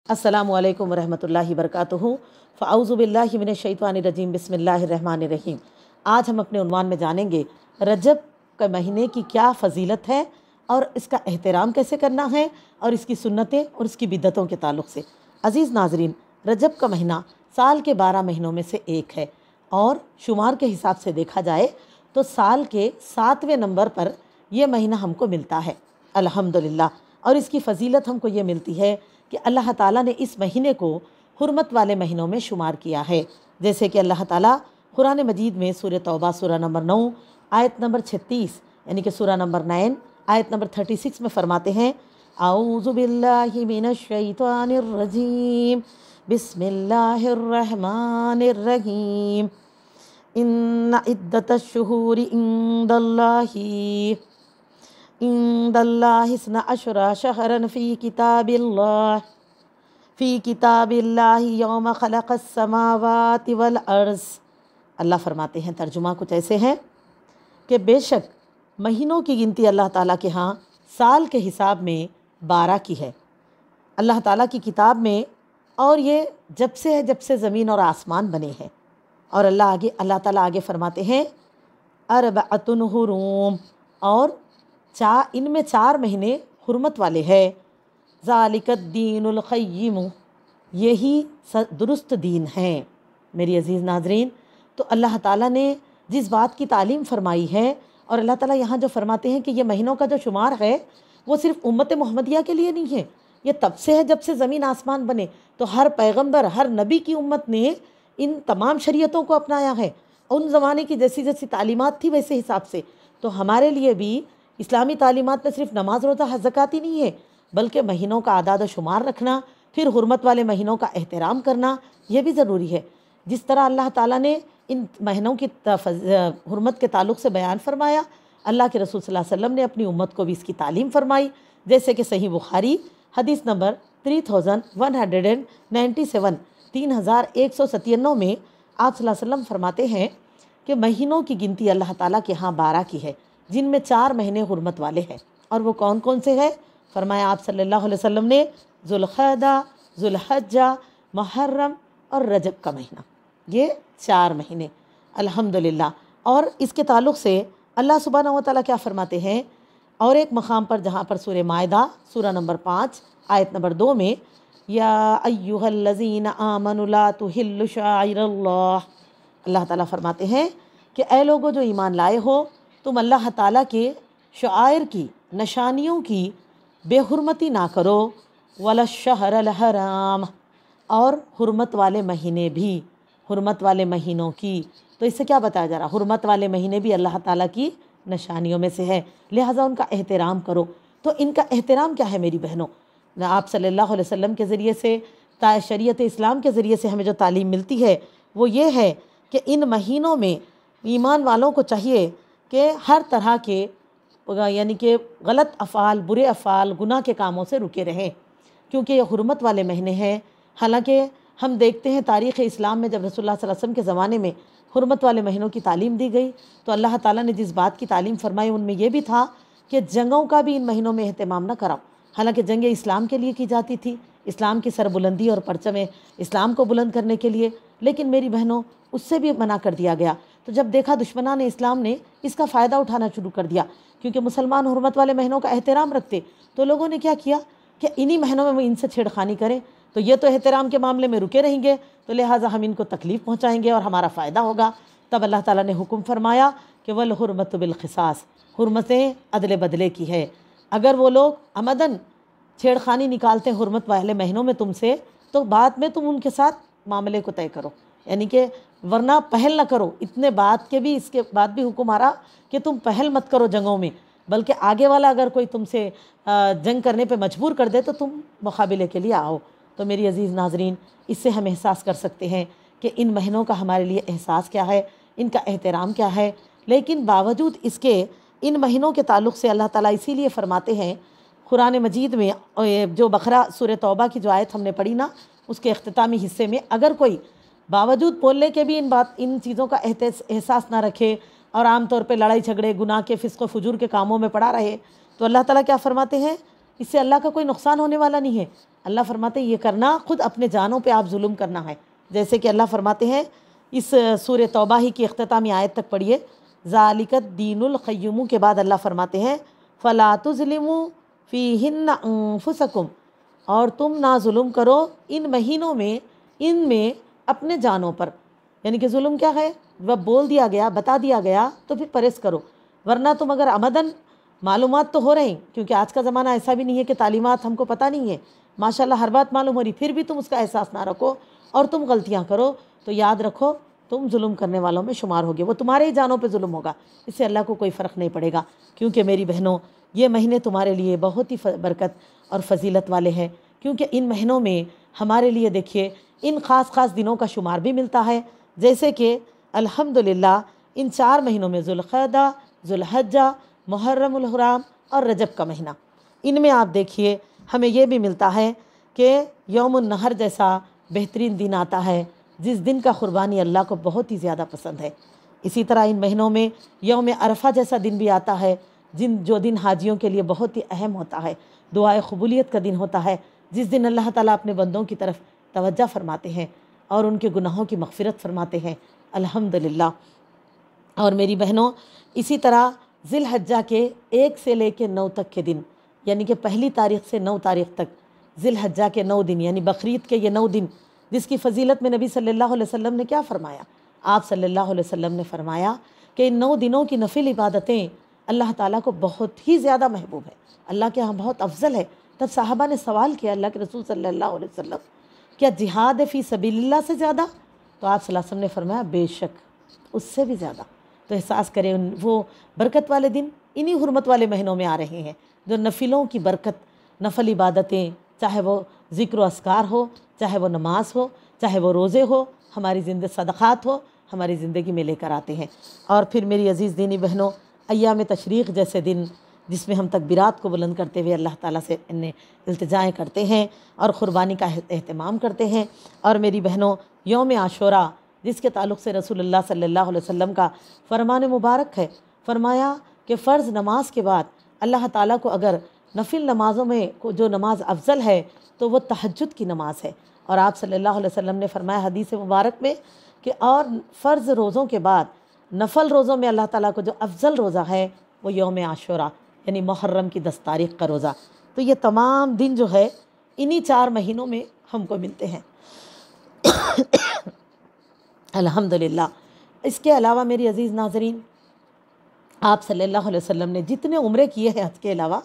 अस्सलामु अलैकुम वरहमतुल्लाहि वबरकातुहू। फ़अऊज़ु बिल्लाहि मिनश्शैतानिर्रजीम बिस्मिल्लाहिर्रहमानिर्रहीम। आज हम अपने उन्वान में जानेंगे रजब के महीने की क्या फ़जीलत है और इसका एहतराम कैसे करना है और इसकी सुन्नतें और इसकी बिदअतों के ताल्लुक़ से। अज़ीज़ नाज़रीन, रजब का महीना साल के 12 महीनों में से एक है और शुमार के हिसाब से देखा जाए तो साल के 7वें नंबर पर यह महीना हमको मिलता है अल्हम्दुलिल्लाह। और इसकी फ़जीलत हमको ये मिलती है कि अल्लाह ताला ने इस महीने को हुर्मत वाले महीनों में शुमार किया है। जैसे कि अल्लाह ताला कुरान मजीद में सूरह तौबा सूरह नंबर 9 आयत नंबर 36 यानी कि सूरह नंबर 9 आयत नंबर 36 में फरमाते हैं, आऊज़ु बिल्लाहि मिनश्शैतानिर्रजीम बिस्मिल्लाहिर्रहमानिर्रहीम इन्ना इद्दतश्शुहूरि इंदल्लाहि इस्ना अशरा शहरन फ़ी किताबिल्लाहि यौम खलक़स समावाति वल अर्ज़। अल्लाह फरमाते हैं, तर्जुमा कुछ ऐसे हैं कि बेशक महीनों की गिनती अल्लाह ताला के यहाँ साल के हिसाब में 12 की है अल्लाह ताला की किताब में, और ये जब से है जब से ज़मीन और आसमान बने हैं। और अल्लाह ताला आगे फरमाते हैं, अरबअतुन हुरूम, और इनमें 4 महीने हुर्मत वाले हैं। ज़ालिकद दीनुल क़य्यिम, यही दुरुस्त दीन है। मेरी अज़ीज़ नाज़रीन, तो अल्लाह ताला ने जिस बात की तालीम फरमाई है और अल्लाह ताला यहाँ जो फरमाते हैं कि ये महीनों का जो शुमार है वो सिर्फ़ उम्मत मोहम्मदिया के लिए नहीं है, ये तब से है जब से ज़मीन आसमान बने। तो हर पैगंबर, हर नबी की उम्मत ने इन तमाम शरीयतों को अपनाया है। उन ज़माने की जैसी जैसी तालीमात थी वैसे हिसाब से तो हमारे लिए भी इस्लामी तालीमात में सिर्फ नमाज रोज़ा हज ज़कात ही नहीं है, बल्कि महीनों का आदाद व शुमार रखना, फिर हुर्मत वाले महीनों का एहतराम करना, यह भी ज़रूरी है। जिस तरह अल्लाह ताला ने इन महीनों की हुर्मत के ताल्लुक़ से बयान फरमाया, अल्लाह के रसूल सल्लल्लाहु अलैहि वसल्लम ने अपनी उम्मत को भी इसकी तालीम फरमाई। जैसे कि सही बुखारी हदीस नंबर 3197 3197 में आप सल्लल्लाहु अलैहि वसल्लम फरमाते हैं कि महीनों की गिनती अल्लाह ताला के यहाँ 12 की है, जिनमें 4 महीने हुर्मत वाले हैं। और वो कौन कौन से हैं? फरमाया आप सल्लल्लाहु अलैहि वसल्लम ने, ज़ुल्क़अदा, ज़ुल्हज्जा, मुहर्रम और रजब का महीना, ये 4 महीने अल्हम्दुलिल्लाह। और इसके ताल्लुक़ से अल्लाह सुब्हानहू व तआला क्या फरमाते हैं और एक मकाम पर, जहाँ पर सूरह माइदा सूरह नंबर 5 आयत नंबर 2 में, या अय्युहल्लज़ीना आमनु ला तुहिल्लु शाइरल्लाह, अल्लाह ताला फरमाते हैं कि ऐ लोगों जो ईमान लाए हो, तुम अल्लाह ताला के शायर की, निशानियों की बेहुरमती ना करो। वला शहरल हराम, और हुर्मत वाले महीने भी, हुर्मत वाले महीनों की। तो इससे क्या बताया जा रहा? हुर्मत वाले महीने भी अल्लाह ताला की निशानियों में से है, लिहाजा उनका एहतराम करो। तो इनका एहतराम क्या है मेरी बहनों? आप सल्लल्लाहु अलैहि वसल्लम के ज़रिए से, शरीयत इस्लाम के ज़रिए से हमें जो तालीम मिलती है वो ये है कि इन महीनों में ईमान वालों को चाहिए कि हर तरह के यानी कि गलत अफ़ाल, बुरे अफ़ाल, गुनाह के कामों से रुके रहें, क्योंकि ये हुर्मत वाले महीने हैं। हालांकि हम देखते हैं तारीख़ इस्लाम में जब रसूलुल्लाह सल्लल्लाहु अलैहि वसल्लम के ज़माने में हुर्मत वाले महीनों की तालीम दी गई तो अल्लाह ताला ने जिस बात की तालीम फरमाई उनमें यह भी था कि जंगों का भी इन महीनों में अहतमाम न कराओ। हालांकि जंगें इस्लाम के लिए की जाती थी, इस्लाम की सरबुलंदी और परचम इस्लाम को बुलंद करने के लिए, लेकिन मेरी बहनों उससे भी मना कर दिया गया। तो जब देखा दुश्मनान इस्लाम ने इसका फ़ायदा उठाना शुरू कर दिया, क्योंकि मुसलमान हुर्मत वाले महीनों का एहतराम रखते, तो लोगों ने क्या किया कि इन्हीं महीनों में इनसे छेड़खानी करें तो ये तो एहतराम के मामले में रुके रहेंगे, तो लिहाजा हम इनको तकलीफ़ पहुँचाएँगे और हमारा फ़ायदा होगा। तब अल्लाह ताला ने हुक्म फरमाया कि वल हुर्मतु बिल क़िसास, हुर्मतें अदले बदले की है। अगर वो लोग अमदन छेड़खानी निकालते हैं हुर्मत वाले महीनों में तुमसे, तो बाद में तुम उनके साथ मामले को तय करो, यानी कि वरना पहल न करो। इतने बाद के भी, इसके बाद भी हुक्म आ रहा कि तुम पहल मत करो जंगों में, बल्कि आगे वाला अगर कोई तुमसे जंग करने पे मजबूर कर दे तो तुम मुकाबले के लिए आओ। तो मेरी अज़ीज़ नाज़रीन, इससे हम एहसास कर सकते हैं कि इन महीनों का हमारे लिए एहसास क्या है, इनका एहतराम क्या है। लेकिन बावजूद इसके इन महीनों के ताल्लुक़ से अल्लाह ताला इसीलिए फ़रमाते हैं कुरान मजीद में, जो बकरा सूरह तौबा की जो आयत हमने पढ़ी ना, उसके अख्तितामी हिस्से में, अगर कोई बावजूद बोलने के भी इन चीज़ों का एहसास ना रखे और आम तौर पे लड़ाई झगड़े, गुनाह के, फ़िस्क़ व फ़ुजूर के कामों में पड़ा रहे, तो अल्लाह ताला क्या फ़रमाते हैं, इससे अल्लाह का कोई नुकसान होने वाला नहीं है। अल्लाह फरमाते हैं ये करना खुद अपने जानों पे आप जुल्म करना है। जैसे कि अल्लाह फरमाते हैं इस सूरह तौबा ही की इख्तितामी आयत तक पढ़िए, ज़ालिकद दीनुल क़य्युम के बाद अल्लाह फरमाते हैं फ़ला तुज़लिमू फ़ीहिन्ना अनफुसकुम, और तुम ना जुल्म करो इन महीनों में, इनमें अपने जानों पर। यानी कि जुल्म क्या है, वह बोल दिया गया, बता दिया गया तो फिर परहेज़ करो, वरना तुम अगर अमदन मालूमात तो हो रही, क्योंकि आज का ज़माना ऐसा भी नहीं है कि तालीमात हमको पता नहीं है, माशाल्लाह हर बात मालूम हो रही, फिर भी तुम उसका एहसास ना रखो और तुम गलतियाँ करो, तो याद रखो तुम जुल्म करने वालों में शुमार होगे, वो तुम्हारे ही जानों पे जुल्म होगा, इससे अल्लाह को कोई फ़र्क नहीं पड़ेगा। क्योंकि मेरी बहनों, ये महीने तुम्हारे लिए बहुत ही बरकत और फजीलत वाले हैं, क्योंकि इन महीनों में हमारे लिए देखिए इन ख़ास दिनों का शुमार भी मिलता है। जैसे कि अल्हम्दुलिल्लाह इन 4 महीनों में ज़ुल्क़अदा, ज़ुल्हज्जा, मुहर्रमुल हुराम और रजब का महीना, इनमें आप देखिए हमें यह भी मिलता है कि यौमुन नहर जैसा बेहतरीन दिन आता है, जिस दिन का क़ुरबानी अल्लाह को बहुत ही ज़्यादा पसंद है। इसी तरह इन महीनों में यौम अरफा जैसा दिन भी आता है, जो दिन हाजियों के लिए बहुत ही अहम होता है, दुआए क़बूलियत का दिन होता है, जिस दिन अल्लाह ताला अपने बंदों की तरफ तवज्जो फरमाते हैं और उनके गुनाहों की मग़फ़िरत फरमाते हैं, अल्हम्दुलिल्लाह। और मेरी बहनों, इसी तरह ज़िलहज्जा के 1 से लेकर 9 तक के दिन, यानी कि 1 तारीख़ से 9 तारीख़ तक ज़िलहज्जा के 9 दिन, यानी बकरीद के ये 9 दिन, जिसकी फ़जीलत में नबी सल्लल्लाहु अलैहि वसल्लम ने क्या फ़रमाया, आप सल्लल्लाहु अलैहि वसल्लम ने फ़रमाया कि इन 9 दिनों की नफिल इबादतें अल्लाह ताला को बहुत ही ज़्यादा महबूब है, अल्लाह के यहाँ बहुत अफजल है। तब साहबा ने सवाल किया अल्लाह के रसूल सल्लल्लाहु अलैहि वसल्लम, क्या जिहाद फ़ी सबीलिल्लाह से ज़्यादा? तो आप सल्लल्लाहु अलैहि वसल्लम ने फरमाया बेशक, उससे भी ज़्यादा। तो एहसास करें वो बरकत वाले दिन इन्हीं हुर्मत वाले महीनों में आ रहे हैं, जो नफिलों की बरकत, नफल इबादतें, चाहे वो ज़िक्र अस्कार हो, चाहे वो नमाज हो, चाहे वो रोज़े हो, हमारी ज़िंदगी सदक़ात हो, हमारी ज़िंदगी में लेकर आते हैं। और फिर मेरी अज़ीज़ दीनी बहनों, अय्याम तशरीक़ जैसे दिन, जिसमें हम तकबीरात को बुलंद करते हुए अल्लाह ताला से इन्हें इल्तिजाएँ करते हैं और क़ुरबानी का एहतमाम करते हैं। और मेरी बहनों, यौम आशूरा, जिसके ताल्लुक़ से रसूलुल्लाह सल्लल्लाहु अलैहि वसल्लम का फ़रमान मुबारक है, फ़रमाया कि फ़र्ज़ नमाज के बाद अल्लाह ताला को अगर नफिल नमाज़ों में जो नमाज अफजल है तो वो तहज्जुद की नमाज है। और आप सल्लल्लाहु अलैहि वसल्लम ने फ़रमाया हदीस मुबारक में कि और फ़र्ज़ रोज़ों के बाद नफल रोज़ों में अल्लाह ताला को जो अफजल रोज़ा है वो यौम आशूरा, यानी मुहर्रम की 10 तारीख़ का रोज़ा। तो ये तमाम दिन जो है इन्हीं 4 महीनों में हमको मिलते हैं, अल्हम्दुलिल्लाह। इसके अलावा मेरी अज़ीज़ नाज़रीन, आप सल्लल्लाहु अलैहि वसल्लम ने जितने उम्रे किए हैं हज के अलावा,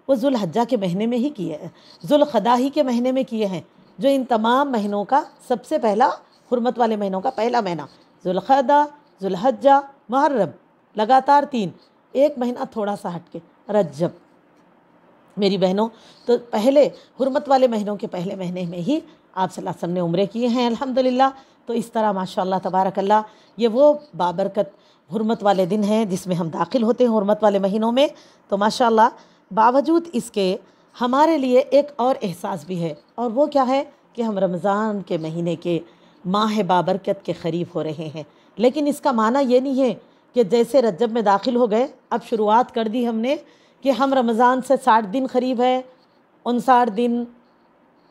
वो ज़ुल्हज्जा के महीने में ही किए हैं, ज़ुल्क़अदा ही के महीने में किए हैं, जो इन तमाम महीनों का सबसे पहला हुर्मत वाले महीनों का पहला महीना। ज़ुल्क़अदा, ज़ुल्हज्जा, मुहर्रम, लगातार 3, एक महीना थोड़ा सा हट के रजब। मेरी बहनों, तो पहले हुर्मत वाले महीनों के पहले महीने में ही आप सल्लल्लाहु अलैहि वसल्लम ने उम्रे किए हैं, अल्हम्दुलिल्लाह। तो इस तरह माशाअल्लाह तबारकल्लाह, ये वो बाबरकत हुर्मत वाले दिन हैं जिसमें हम दाखिल होते हैं हुर्मत वाले महीनों में। तो माशाअल्लाह, बावजूद इसके हमारे लिए एक और एहसास भी है, और वो क्या है कि हम रमज़ान के महीने के माह बाबरकत के क़रीब हो रहे हैं। लेकिन इसका माना ये नहीं है कि जैसे रजब में दाखिल हो गए, अब शुरुआत कर दी हमने कि हम रमज़ान से 60 दिन क़रीब है, 59 दिन,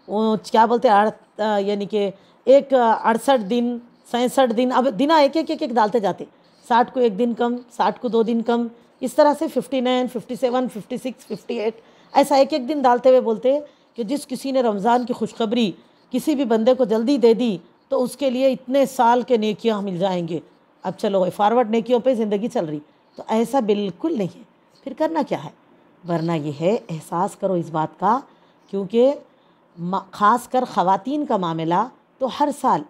क्या बोलते हैं, यानी कि एक 68 दिन, 67 दिन, अब दिना एक एक डालते जाते, 60 को 1 दिन कम, 60 को 2 दिन कम, इस तरह से 59, 57, 56, 58, ऐसा एक दिन डालते हुए बोलते हैं कि जिस किसी ने रमज़ान की खुशखबरी किसी भी बंदे को जल्दी दे दी तो उसके लिए इतने साल के नेकियां मिल जाएंगे। अब चलो फॉरवर्ड नेकियों पे ज़िंदगी चल रही, तो ऐसा बिल्कुल नहीं है। फिर करना क्या है, वरना ये है एहसास करो इस बात का, क्योंकि ख़ास कर ख़वातीन का मामला तो हर साल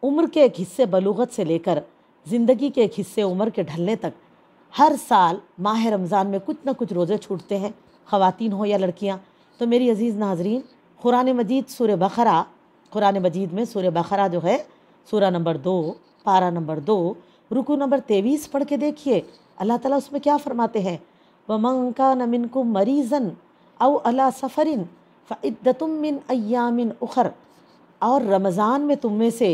उम्र के एक हिस्से बलूगत से लेकर ज़िंदगी के एक हिस्से उम्र के ढलने तक हर साल माह रमज़ान में कुछ ना कुछ रोज़े छूटते हैं, ख़वातीन हो या लड़कियां। तो मेरी अज़ीज़ नाज़रीन, कुरान मजीद सूरह बक़रा, कुरान मजीद में सूरह बक़रा जो है सूरा नंबर 2, पारा नंबर 2, रुकू नंबर 23 पढ़ के देखिए, अल्लाह ताला उसमें क्या फ़रमाते हैं, वमन कान मिनकुम मरीज़न औ अला सफ़रिन फ़इद्दतुम मिन अय्यामिन उख़र। और रमज़ान में तुम में से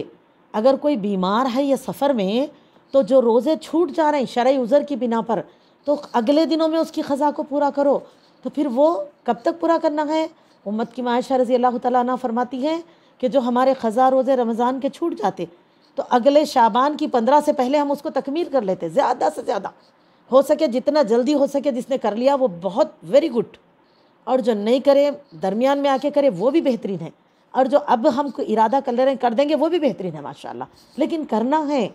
अगर कोई बीमार है या सफ़र में, तो जो रोज़े छूट जा रहे हैं शरई उज़र की बिना पर, तो अगले दिनों में उसकी क़ज़ा को पूरा करो। तो फिर वो कब तक पूरा करना है? उम्मत की आयशा रज़ी अल्लाह तआला अन्हा फरमाती हैं कि जो हमारे ख़ज़ा रोज़े रमज़ान के छूट जाते तो अगले शाबान की 15 से पहले हम उसको तकमील कर लेते, ज़्यादा से ज़्यादा हो सके, जितना जल्दी हो सके। जिसने कर लिया वो बहुत वेरी गुड, और जो नहीं करे दरमियान में आके करे वो भी बेहतरीन है, और जो अब हम इरादा कर ले रहे हैं कर देंगे वो भी बेहतरीन है माशाल्लाह। लेकिन करना है,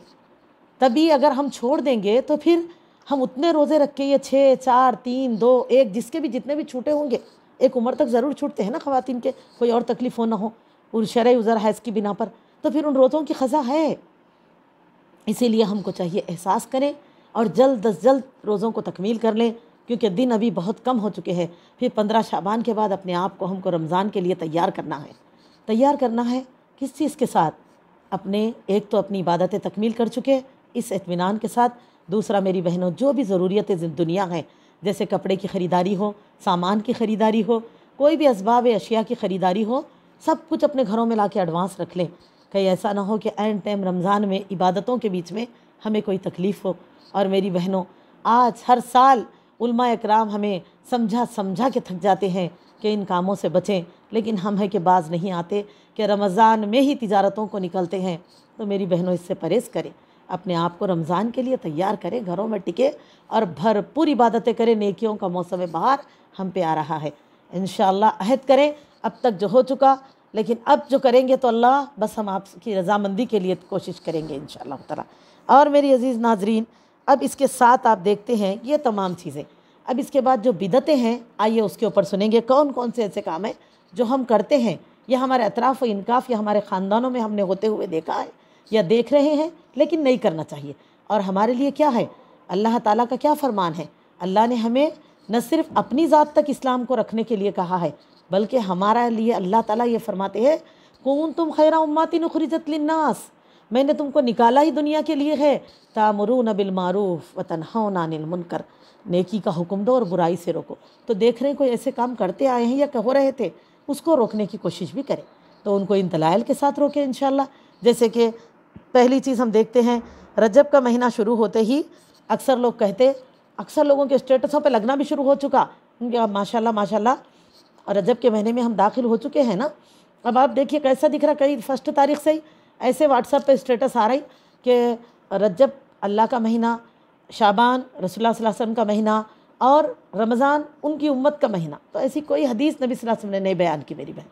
तभी अगर हम छोड़ देंगे तो फिर हम उतने रोज़े रख के ये 6, 4, 3, 2, 1 जिसके भी जितने भी छूटे होंगे, एक उम्र तक ज़रूर छूटते हैं ना ख़वातीन के, कोई और तकलीफ़ हो ना हो और शरई उज़र है इसकी बिना पर, तो फिर उन रोज़ों की ख़ज़ा है। इसीलिए हमको चाहिए एहसास करें और जल्द अज जल्द रोज़ों को तकमील कर लें, क्योंकि दिन अभी बहुत कम हो चुके हैं। फिर 15 शाबान के बाद अपने आप को हमको रमज़ान के लिए तैयार करना है। तैयार करना है किस चीज़ के साथ? अपने एक तो अपनी इबादतें तकमील कर चुके इस इत्मीनान के साथ। दूसरा मेरी बहनों, जो भी ज़रूरियतें दुनिया हैं, जैसे कपड़े की ख़रीदारी हो, सामान की ख़रीदारी हो, कोई भी असबाब अशिया की ख़रीदारी हो, सब कुछ अपने घरों में ला के एडवांस रख लें। कहीं ऐसा ना हो कि एंड टाइम रमज़ान में इबादतों के बीच में हमें कोई तकलीफ़ हो। और मेरी बहनों, आज हर साल उलमा इकराम हमें समझा के थक जाते हैं कि इन कामों से बचें, लेकिन हम है कि बाज नहीं आते कि रमज़ान में ही तिजारतों को निकलते हैं। तो मेरी बहनों, इससे परहेज़ करें, अपने आप को रमज़ान के लिए तैयार करें, घरों में टिके और भरपूर इबादतें करें। नेकियों का मौसम बहार हम पे आ रहा है, इंशाअल्लाह अहद करें। अब तक जो हो चुका, लेकिन अब जो करेंगे तो अल्लाह बस हम आपकी रज़ामंदी के लिए कोशिश करेंगे इंशाअल्लाह ताला। और मेरी अज़ीज़ नाज़रीन, अब इसके साथ आप देखते हैं ये तमाम चीज़ें। अब इसके बाद जो बिदतें हैं, आइए उसके ऊपर सुनेंगे कौन कौन से ऐसे काम हैं जो हम करते हैं, या हमारे अतराफ़ व इनकाफ़ या हमारे ख़ानदानों में हमने होते हुए देखा है या देख रहे हैं, लेकिन नहीं करना चाहिए। और हमारे लिए क्या है, अल्लाह ताला का क्या फ़रमान है। अल्लाह ने हमें न सिर्फ़ अपनी ज़ात तक इस्लाम को रखने के लिए कहा है, बल्कि हमारा लिए अल्लाह ताला ये फरमाते हैं, कुंतुम खैरा उम्मतिन उखरिजत लिन्नास, मैंने तुमको निकाला ही दुनिया के लिए है, तामुरून बिल मारूफ व तनहौना अनिल मुनकर, नेकी का हुक्म दो और बुराई से रोको। तो देख रहे हैं कोई ऐसे काम करते आए हैं या हो रहे थे, उसको रोकने की कोशिश भी करें, तो उनको इन दलाइल के साथ रोकें इंशाअल्लाह। जैसे कि पहली चीज़ हम देखते हैं, रजब का महीना शुरू होते ही अक्सर लोग कहते, अक्सर लोगों के स्टेटसों पे लगना भी शुरू हो चुका माशाल्लाह माशाल्लाह, और रजब के महीने में हम दाखिल हो चुके हैं ना। अब आप देखिए कैसा दिख रहा, कई 1 तारीख से ही ऐसे व्हाट्सएप पे स्टेटस आ रही कि रजब अल्लाह का महीना, शाबान रसूलुल्लाह सल्लल्लाहु अलैहि वसल्लम का महीना, और रमज़ान उनकी उम्मत का महीना। तो ऐसी कोई हदीस नबी सल्लल्लाहु अलैहि वसल्लम ने नहीं बयान की मेरी बहन,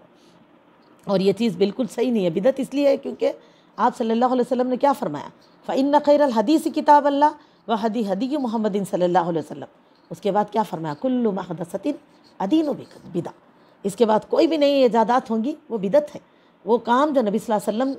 और ये चीज़ बिल्कुल सही नहीं है। बिदत इसलिए है क्योंकि आप सल्लल्लाहु अलैहि वसल्लम ने क्या फरमाया, फ़इन्न खैरल हदीस किताब अल्लाह व हदी मुहम्मदिन सल्लल्लाहु अलैहि वसल्लम। उसके बाद क्या फरमाया, कुल्लु मुहदसतिन अदीनु बिदा। इसके बाद कोई भी नई इजादात होंगी वो बिदत है। वो काम जो नबी सल्लल्लाहु अलैहि वसल्लम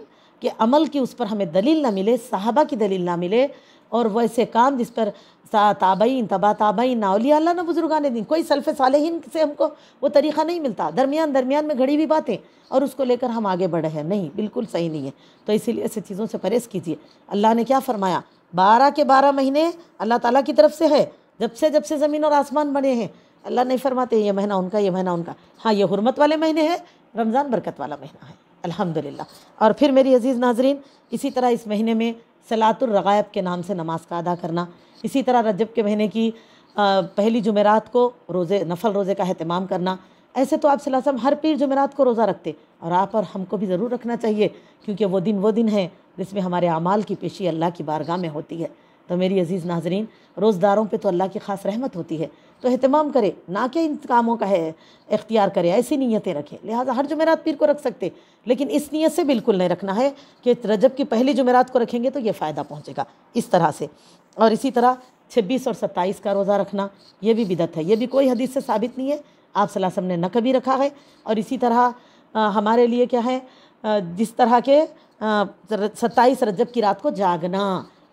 के अमल की उस पर हमें दलील ना मिले, सहाबा की दलील ना मिले, और वैसे काम जिस पर ताबईन तबा ताबईन ना औलिया अल्लाह ना बुजुर्गान दिन, कोई सल्फ़ सालेहीन से हमको वो तरीक़ा नहीं मिलता। दरमियान में घड़ी हुई बातें और उसको लेकर हम आगे बढ़े हैं, नहीं, बिल्कुल सही नहीं है। तो इसीलिए ऐसी चीज़ों से परहेज़ कीजिए। अल्लाह ने क्या फरमाया, 12 के 12 महीने अल्लाह ताला की तरफ से है, जब से ज़मीन और आसमान बने हैं। अल्लाह नहीं फरमाते ये महीना उनका, ये महीना उनका। हाँ, ये हुर्मत वाले महीने हैं, रमज़ान बरकत वाला महीना है, अल्हम्दुलिल्लाह। और फिर मेरी अज़ीज़ नाज़रीन, इसी तरह इस महीने में सलातुर रग़ाइब के नाम से नमाज का अदा करना, इसी तरह रजब के महीने की पहली जुमेरात को रोज़े, नफल रोज़े का अहतमाम करना। ऐसे तो आप सल्लल्लाहु अलैहि वसल्लम हर पीर जुमेरात को रोज़ा रखते, और आप और हमको भी ज़रूर रखना चाहिए, क्योंकि वो दिन है जिसमें हमारे अमाल की पेशी अल्लाह की बारगाह में होती है। तो मेरी अज़ीज़ नाज़रीन, रोज़दारों पे तो अल्लाह की ख़ास रहमत होती है, तो एहतमाम करे, ना कि इन कामों का है इख्तियार करे, ऐसी नीयतें रखें। लिहाजा हर जुमेरात पीर को रख सकते, लेकिन इस नीयत से बिल्कुल नहीं रखना है कि रजब की पहली जुमेरात को रखेंगे तो ये फ़ायदा पहुँचेगा, इस तरह से। और इसी तरह 26 और 27 का रोज़ा रखना, ये भी बिदत है, ये भी कोई हदीस से साबित नहीं है, आप सल्लल्लाहु अलैहि वसल्लम ने न कभी रखा है। और इसी तरह हमारे लिए क्या है, जिस तरह के 27 रजब की रात को जागना,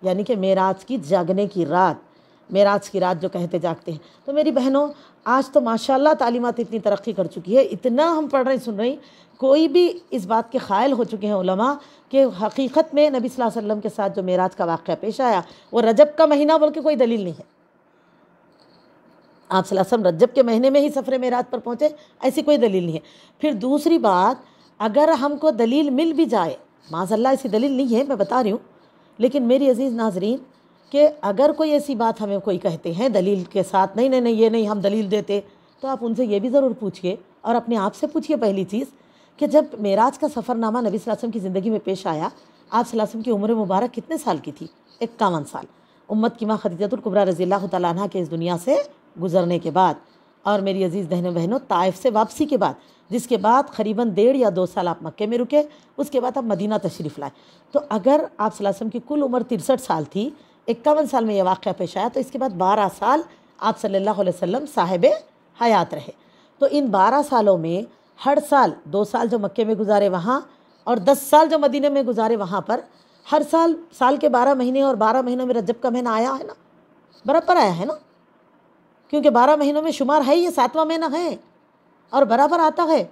यानी कि मेराज की जागने की रात, मेराज की रात जो कहते जागते हैं। तो मेरी बहनों, आज तो माशाल्लाह तालीमात इतनी तरक्की कर चुकी है, इतना हम पढ़ रहे सुन रही, कोई भी इस बात के क़ाइल हो चुके हैं उलमा कि हकीकत में नबी सल्लल्लाहु अलैहि वसल्लम के साथ जो मेराज का वाक़या पेश आया वो रजब का महीना बोल के कोई दलील नहीं है। आप सल्लल्लाहु अलैहि वसल्लम रजब के महीने में ही सफ़र मेराज पर पहुँचे, ऐसी कोई दलील नहीं है। फिर दूसरी बात, अगर हमको दलील मिल भी जाए, माज़अल्लाह ऐसी दलील नहीं है, मैं बता रही हूँ, लेकिन मेरी अज़ीज़ नाज़रीन कि अगर कोई ऐसी बात हमें कोई कहते हैं दलील के साथ, नहीं ये नहीं हम दलील देते, तो आप उनसे ये भी ज़रूर पूछिए और अपने आप से पूछिए पहली चीज़ कि जब मेराज का सफ़रनामा नबी सल्लल्लाहु अलैहि वसल्लम की ज़िंदगी में पेश आया, आप सल्लल्लाहु अलैहि वसल्लम की उम्र मुबारक कितने साल की थी? 51 साल। उम्मत की माँ खदीजतुल कुबरा रज़ियल्लाहु तआला अन्हा के इस दुनिया से गुजरने के बाद और मेरी अजीज़ बहनों ताइफ से वापसी के बाद, जिसके बाद करीबन 1.5 या 2 साल आप मक्के में रुके, उसके बाद आप मदीना तशरीफ़ लाए। तो अगर आप सल्लल्लाहु अलैहि वसल्लम की कुल उम्र 63 साल थी, 51 साल में यह वाक़या पेश आया, तो इसके बाद 12 साल आप सल्लल्लाहु अलैहि वसल्लम साहिब हयात रहे। तो इन 12 सालों में हर साल 2 साल जो मक्के में गुजारे वहाँ और 10 साल जो मदीने में गुजारे वहाँ पर, हर साल के 12 महीने और 12 महीनों में रजब का महीना आया है ना, बराबर आया है ना, क्योंकि 12 महीनों में शुमार है, ये 7वां महीना है और बराबर आता है,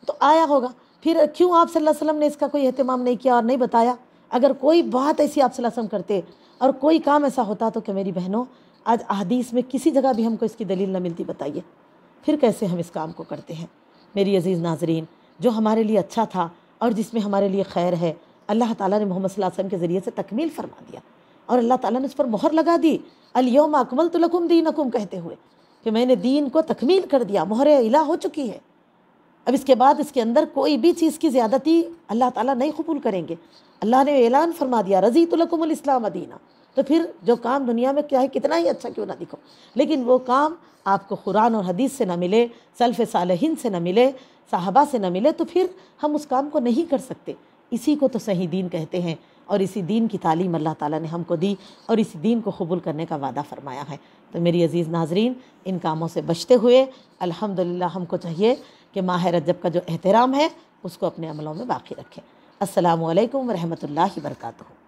तो आया होगा। फिर क्यों आप सल्लल्लाहु अलैहि वसल्लम ने इसका कोई एहतमाम नहीं किया और नहीं बताया? अगर कोई बात ऐसी आप सल्लल्लाहु अलैहि वसल्लम करते और कोई काम ऐसा होता तो कि मेरी बहनों आज अहदीस में किसी जगह भी हमको इसकी दलील न मिलती, बताइए फिर कैसे हम इस काम को करते हैं। मेरी अजीज़ नाजरीन, जो हमारे लिए अच्छा था और जिसमें हमारे लिए खैर है, अल्लाह ताला ने मोहम्मद सल्लल्लाहु अलैहि वसल्लम के ज़रिए से तकमील फरमा दिया और अल्लाह ताला ने उस पर मोहर लगा दी, अल-यौमा अकमलतु लकुम दीनकुम, कहते हुए कि मैंने दीन को तकमील कर दिया, मोहर इला हो चुकी है। अब इसके बाद इसके अंदर कोई भी चीज़ की ज़्यादती अल्लाह ताला नहीं कबूल करेंगे। अल्लाह ने ऐलान फरमा दिया, रज़ीतु लकुमुल इस्लाम दीना। तो फिर जो काम दुनिया में क्या है, कितना ही अच्छा क्यों ना दिखो, लेकिन वो काम आपको कुरान और हदीस से न मिले, सल्फ़ सालिहीन से न मिले, साहबा से न मिले, तो फिर हम उस काम को नहीं कर सकते। इसी को तो सही दीन कहते हैं और इसी दीन की तालीम अल्लाह ताला ने हमको दी और इसी दीन को कबूल करने का वादा फरमाया है। तो मेरी अजीज़ नाजरीन, इन कामों से बचते हुए अल्हम्दुलिल्लाह हमको चाहिए कि माह रजब का जो एहतराम है उसको अपने अमलों में बाकी रखें। अस्सलामु अलैकुम व रहमतुल्लाहि व बरकातुहू।